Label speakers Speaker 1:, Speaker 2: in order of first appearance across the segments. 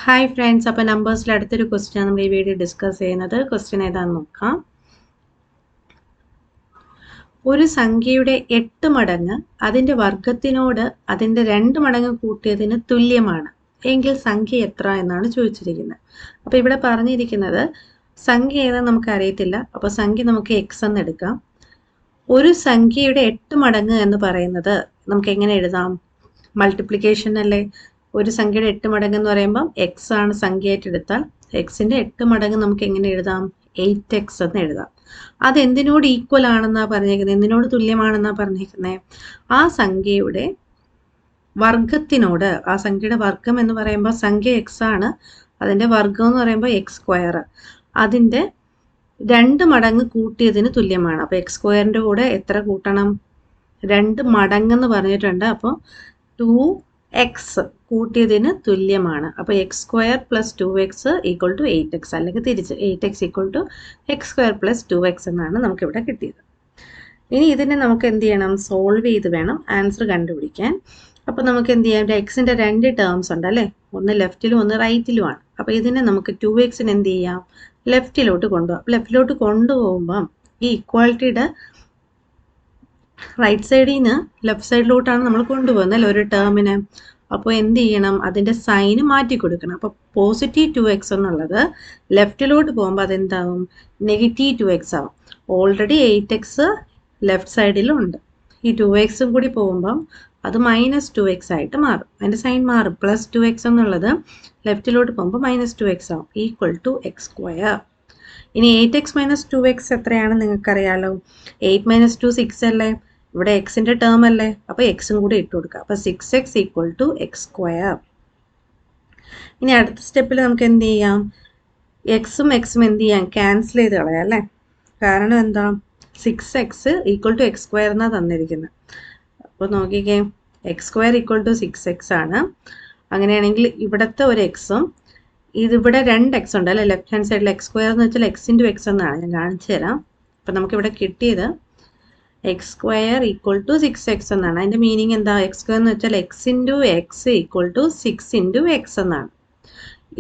Speaker 1: Hi friends, അപ്പോൾ നമ്പേഴ്സിൽ അടുത്തൊരു question നമ്മൾ ഈ വീഡിയോ ഡിസ്കസ് ചെയ്യുന്നത്. ക്വസ്റ്റ്യൻ ഏതാണെന്ന് നോക്കാം. ഒരു സംഖ്യയുടെ 8 മടങ്ങ് അതിൻ്റെ വർഗത്തിനോട് അതിൻ്റെ 2 മടങ്ങ് കൂട്ടിയതിന് തുല്യമാണ് എങ്കിൽ സംഖ്യ എത്ര എന്നാണ് ചോദിച്ചിരിക്കുന്നത്. അപ്പോൾ ഇവിടെ പറഞ്ഞിരിക്കുന്നത് സംഖ്യ ഏതാണെന്ന് നമുക്ക് അറിയത്തില്ല. അപ്പോൾ സംഖ്യ നമുക്ക് എക്സ് എന്ന് എടുക്കാം. ഒരു സംഖ്യയുടെ 8 മടങ്ങ് എന്ന് പറയുന്നത് നമുക്ക് എങ്ങനെ എഴുതാം? മൾട്ടിപ്ലിക്കേഷൻ അല്ലേ. ഒരു സംഖ്യയുടെ 8 മടങ്ങ് എന്ന് പറയുമ്പം എക്സ് ആണ് സംഖ്യയായിട്ട് എടുത്താൽ എക്സിൻ്റെ 8 മടങ്ങ് നമുക്ക് എങ്ങനെ എഴുതാം? 8x എന്ന് എഴുതാം. അത് എന്തിനോട് ഈക്വൽ ആണെന്നാണ് പറഞ്ഞേക്കുന്നത്? എന്തിനോട് തുല്യമാണെന്നാണ് പറഞ്ഞേക്കുന്നത്? ആ സംഖ്യയുടെ വർഗത്തിനോട്. ആ സംഖ്യയുടെ വർഗം എന്ന് പറയുമ്പോൾ സംഖ്യ എക്സ് ആണ്, അതിൻ്റെ വർഗം എന്ന് പറയുമ്പോൾ എക്സ് സ്ക്വയർ, അതിൻ്റെ 2 മടങ്ങ് കൂട്ടിയതിന് തുല്യമാണ്. അപ്പോൾ എക്സ് സ്ക്വയറിൻ്റെ കൂടെ എത്ര കൂട്ടണം? 2 മടങ്ങെന്ന് പറഞ്ഞിട്ടുണ്ട്. അപ്പോൾ 2x കൂട്ടിയതിന് തുല്യമാണ്. അപ്പോൾ x square plus 2x equal to 8x, അല്ലെങ്കിൽ തിരിച്ച് 8x equal to x square plus 2x എന്നാണ് നമുക്കിവിടെ കിട്ടിയത്. ഇനി ഇതിനെ നമുക്ക് എന്ത് ചെയ്യണം? സോൾവ് ചെയ്ത് വേണം ആൻസർ കണ്ടുപിടിക്കാൻ. അപ്പോൾ നമുക്ക് എന്ത് ചെയ്യാം? എക്സിൻ്റെ 2 ടേംസ് ഉണ്ട് അല്ലേ, ഒന്ന് ലെഫ്റ്റിലും ഒന്ന് റൈറ്റിലുമാണ്. അപ്പോൾ ഇതിനെ നമുക്ക് 2xന് എന്ത് ചെയ്യാം? ലെഫ്റ്റിലോട്ട് കൊണ്ടുപോകാം. ലെഫ്റ്റിലോട്ട് കൊണ്ടുപോകുമ്പം ഈ ഇക്വാളിറ്റിയുടെ റൈറ്റ് സൈഡിൽ നിന്ന് ലെഫ്റ്റ് സൈഡിലോട്ടാണ് നമ്മൾ കൊണ്ടുപോകുന്നത് അല്ലേ ഒരു ടേമിന്. അപ്പോൾ എന്ത് ചെയ്യണം? അതിൻ്റെ സൈന് മാറ്റി കൊടുക്കണം. അപ്പോൾ പോസിറ്റീവ് 2x എന്നുള്ളത് ലെഫ്റ്റിലോട്ട് പോകുമ്പോൾ അതെന്താവും? നെഗറ്റീവ് 2x ആവും. ഓൾറെഡി 8x ലെഫ്റ്റ് സൈഡിലുണ്ട്. ഈ 2xും കൂടി പോകുമ്പം അത് മൈനസ് 2x ആയിട്ട് മാറും. അതിൻ്റെ സൈൻ മാറും. പ്ലസ് 2x എന്നുള്ളത് ലെഫ്റ്റിലോട്ട് പോകുമ്പോൾ മൈനസ് 2x ആവും, ഈക്വൽ ടു എക്സ് സ്ക്വയർ. ഇനി 8x മൈനസ് 2x എത്രയാണെന്ന് നിങ്ങൾക്കറിയാലോ. 8 മൈനസ് 2 6 അല്ലേ, ഇവിടെ എക്സിൻ്റെ ടേം അല്ലേ, അപ്പോൾ എക്സും കൂടി ഇട്ട് കൊടുക്കുക. അപ്പോൾ 6x equal to x square. ഇനി അടുത്ത സ്റ്റെപ്പിൽ നമുക്ക് എന്ത് ചെയ്യാം? എക്സും എക്സും എന്ത് ചെയ്യാം? ക്യാൻസൽ ചെയ്ത് കളയാം അല്ലേ. കാരണം എന്താ? 6x equal to x square എന്നാണ് തന്നിരിക്കുന്നത്. അപ്പോൾ നോക്കിക്കേ, X square equal to 6x ആണ്. അങ്ങനെയാണെങ്കിൽ ഇവിടുത്തെ ഒരു എക്സും ഇതിവിടെ 2x ഉണ്ട് അല്ലേ, ലെഫ്റ്റ് ഹാൻഡ് സൈഡിൽ എക്സ് സ്ക്വയർ എന്ന് വെച്ചാൽ x ഇൻറ്റു എക്സ് എന്നാണ്. ഞാൻ കാണിച്ചു തരാം. അപ്പം നമുക്കിവിടെ കിട്ടിയത് X square equal to 6x എന്നാണ്. അതിൻ്റെ മീനിങ് എന്താ? എക്സ് സ്ക്വയർ എന്ന് വെച്ചാൽ x into x equal to 6 into x എന്നാണ്.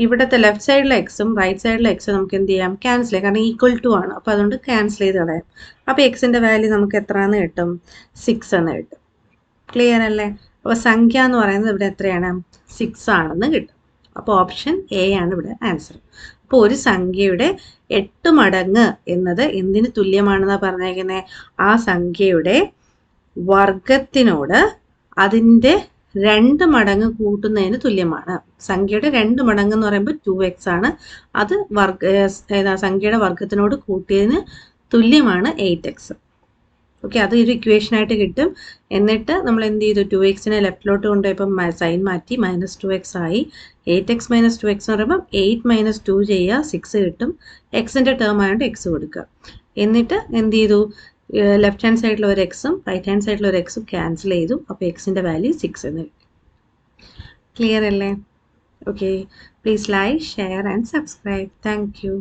Speaker 1: ഇവിടുത്തെ ലെഫ്റ്റ് സൈഡിലെ എക്സും റൈറ്റ് സൈഡിലെ എക്സും നമുക്ക് എന്ത് ചെയ്യാം? ക്യാൻസൽ ചെയ്യാം. കാരണം ഈക്വൽ ടു ആണ്. അപ്പോൾ അതുകൊണ്ട് ക്യാൻസൽ ചെയ്ത് കളയാം. അപ്പോൾ എക്സിൻ്റെ വാല്യൂ നമുക്ക് എത്രയാണെന്ന് കിട്ടും? 6 എന്ന് കിട്ടും. ക്ലിയർ അല്ലേ? അപ്പോൾ സംഖ്യ എന്ന് പറയുന്നത് ഇവിടെ എത്രയാണ്? 6 ആണെന്ന് കിട്ടും. അപ്പോൾ ഓപ്ഷൻ എ ആണ് ഇവിടെ ആൻസർ. അപ്പോൾ ഒരു സംഖ്യയുടെ 8 മടങ്ങ് എന്നത് എന്തിന് തുല്യമാണെന്നാണ് പറഞ്ഞേക്കുന്നത്? ആ സംഖ്യയുടെ വർഗത്തിനോട് അതിൻ്റെ 2 മടങ്ങ് കൂട്ടുന്നതിന് തുല്യമാണ്. സംഖ്യയുടെ 2 മടങ്ങ് എന്ന് പറയുമ്പോൾ 2x ആണ്. അത് സംഖ്യയുടെ വർഗത്തിനോട് കൂട്ടിയതിന് തുല്യമാണ് 8x. ഓക്കെ, അത് ഒരു ഇക്വേഷനായിട്ട് കിട്ടും. എന്നിട്ട് നമ്മൾ എന്ത് ചെയ്തു? 2xനെ ലെഫ്റ്റിലോട്ട് കൊണ്ടുപോയപ്പം സൈൻ മാറ്റി മൈനസ് 2x ആയി. 8x മൈനസ് 2x എന്ന് പറയുമ്പം 8 മൈനസ് 2 ചെയ്യുക, 6 കിട്ടും. എക്സിൻ്റെ ടേം ആയതുകൊണ്ട് എക്സ് കൊടുക്കുക. എന്നിട്ട് എന്ത് ചെയ്തു? ലെഫ്റ്റ് ഹാൻഡ് സൈഡിൽ ഒരു എക്സും റൈറ്റ് ഹാൻഡ് സൈഡിൽ ഒരു എക്സും ക്യാൻസൽ ചെയ്തു. അപ്പോൾ എക്സിൻ്റെ വാല്യൂ 6 എന്ന് കിട്ടി. ക്ലിയർ അല്ലേ? Okay, please like, share and subscribe. Thank you.